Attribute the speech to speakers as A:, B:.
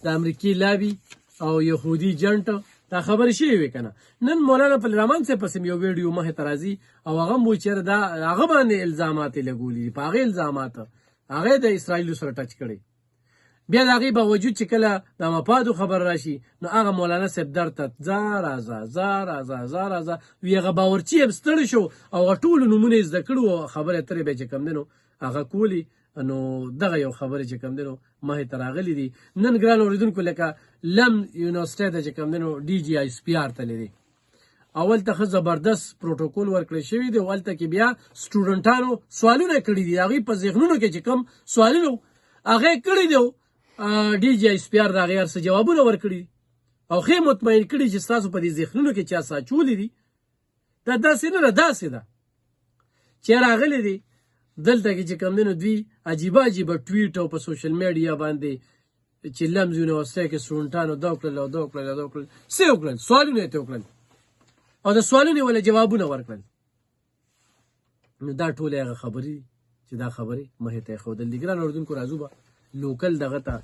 A: د امریکې لابي او یهودي جنټ دا خبرې شوې وې که نه. نن مولانا فضلرحمن صاحب پسې یو ویډیو مخې ته راځي او هغه هم وایي چېرې دا هغه باندې الزامات یې لګولي دي، په هغې الزامات هغه د اسرائیلو سره ټچ کړی. بیا د هغې باوجود چې کله د مفادو خبر راشي نو هغه مولانا صاحب درته ځه راځه وي هغه باورچي هم ستړی شو او هغه ټولو نومونه یې زده کړي او خبرې اترې بیا چې کوم دی نو هغه کولي. نو دغه یو خبرې چې کوم دی نو مخې ته راغلي دي. نن ګران اورېدونکو لکه لم یونیورسټۍ ته چې کوم دی نو DGISPR تللی دی، اول ته ښه زبردست پروټوکول ورکړی شوي دی، هلته کې بیا سټوډنټانو سوالونه کړي دي، د هغوی په ذهنونو کې چې کوم سوالونه هغه یې کړي دي DGISPR د هغې هر څه جوابونه ورکړي او ښې مطمئن کړي چې ستاسو په دې ذهنونو کې چا څه اچولي دي. دا داسې نه ده، داسې ده چې راغلی دی دلته کې چې کوم دی نو دوی عجیبه ټویټ او په سوشل میډیا باندې چې لمز یونیورسټۍ کې سټوډنټانو دا وکړل او دا وکړل او دا وکړل، څه یې وکړل؟ سوالونه یې ته وکړل او د سوالونو یې ولې جوابونه ورکړل. نو دا ټولې هغه خبرې دي چې دا خبرې مخې ته یې ښودل دي. ګران اورېدونکو راځو به لوکل دغه ته